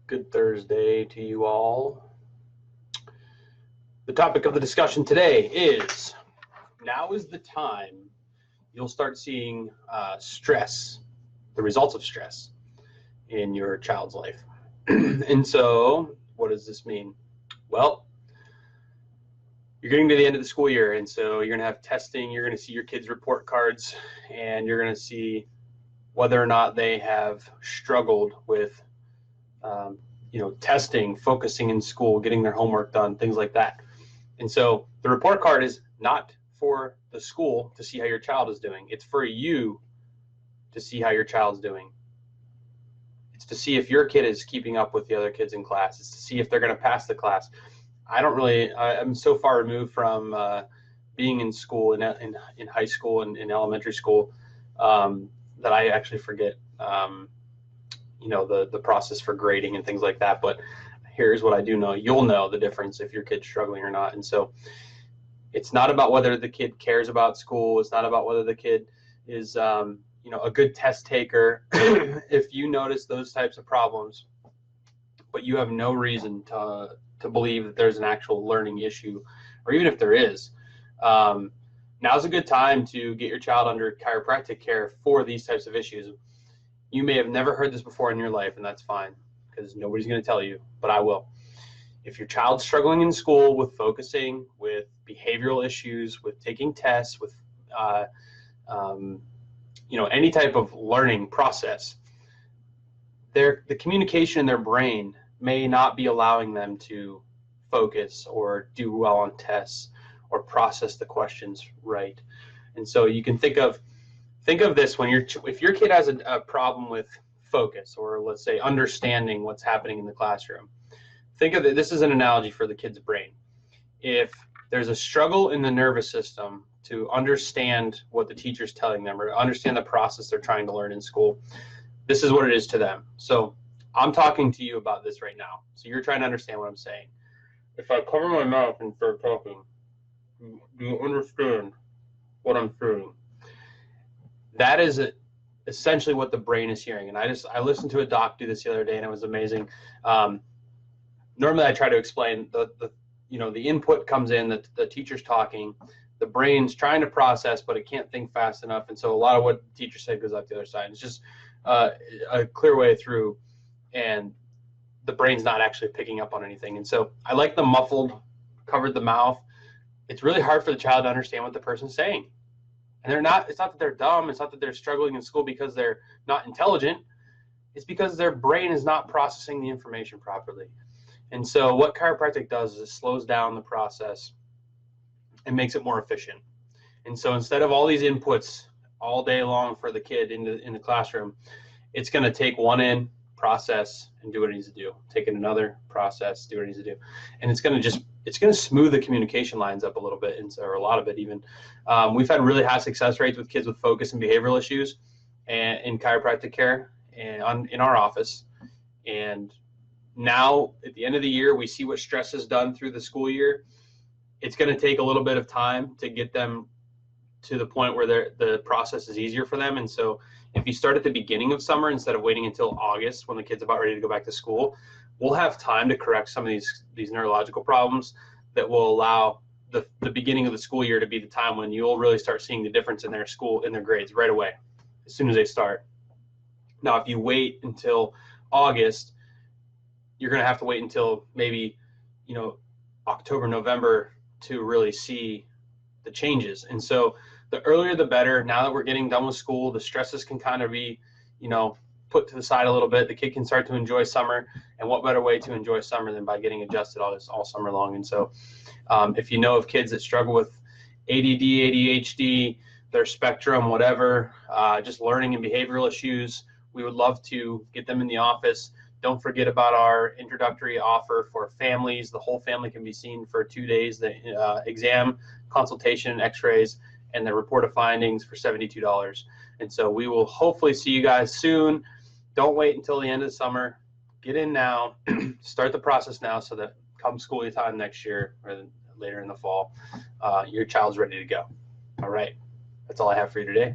Good Thursday to you all. The topic of the discussion today is, now is the time you'll start seeing stress, the results of stress in your child's life. And so what does this mean? Well, you're getting to the end of the school year, and so you're going to have testing, you're going to see your kids' report cards, and you're going to see whether or not they have struggled with testing, focusing in school, getting their homework done, things like that. And so the report card is not for the school to see how your child is doing. It's for you to see how your child's doing. It's to see if your kid is keeping up with the other kids in class. It's to see if they're going to pass the class. I'm so far removed from being in school, in high school and in elementary school, that I actually forget the process for grading and things like that. But here's what I do know. You'll know the difference if your kid's struggling or not. And so it's not about whether the kid cares about school. It's not about whether the kid is a good test taker. If you notice those types of problems, but you have no reason to believe that there's an actual learning issue, or even if there is, now's a good time to get your child under chiropractic care for these types of issues. You may have never heard this before in your life, and that's fine, because nobody's going to tell you, but I will. If your child's struggling in school with focusing, with behavioral issues, with taking tests, with any type of learning process, the communication in their brain may not be allowing them to focus or do well on tests or process the questions right. And so you can think of this if your kid has a problem with focus, or let's say understanding what's happening in the classroom. Think of it, this is an analogy for the kid's brain. If there's a struggle in the nervous system to understand what the teacher's telling them, or to understand the process they're trying to learn in school, this is what it is to them. So I'm talking to you about this right now. So you're trying to understand what I'm saying. If I cover my mouth and start talking, do you understand what I'm saying? That is essentially what the brain is hearing. And I listened to a doc do this the other day, and it was amazing. Normally I try to explain the input comes in, the teacher's talking, the brain's trying to process, but it can't think fast enough. And so a lot of what the teacher said goes out the other side. It's just a clear way through, and the brain's not actually picking up on anything. And so I like the muffled, covered the mouth. It's really hard for the child to understand what the person's saying. And it's not that they're dumb. It's not that they're struggling in school because they're not intelligent. It's because their brain is not processing the information properly. And so what chiropractic does is it slows down the process and makes it more efficient. And so instead of all these inputs all day long for the kid in the classroom, it's going to take one in, process, and do what it needs to do. Take in another, process, do what it needs to do. And it's going to smooth the communication lines up a little bit, or a lot of it even. We've had really high success rates with kids with focus and behavioral issues and in chiropractic care and in our office. And now at the end of the year, we see what stress has done through the school year. It's going to take a little bit of time to get them to the point where the process is easier for them. And so if you start at the beginning of summer instead of waiting until August when the kid's about ready to go back to school, we'll have time to correct some of these neurological problems that will allow the beginning of the school year to be the time when you'll really start seeing the difference in their grades right away, as soon as they start. Now, if you wait until August, you're going to have to wait until maybe, October, November to really see the changes. And so the earlier the better. Now that we're getting done with school, the stresses can kind of be, put to the side a little bit. The kid can start to enjoy summer, and what better way to enjoy summer than by getting adjusted all summer long. And so if you know of kids that struggle with ADD, ADHD, their spectrum, whatever, just learning and behavioral issues, we would love to get them in the office. Don't forget about our introductory offer for families. The whole family can be seen for 2 days, the exam, consultation, x-rays, and the report of findings for $72. And so we will hopefully see you guys soon. Don't wait until the end of the summer. Get in now. Start the process now so that come school time next year or later in the fall, your child's ready to go. All right. That's all I have for you today.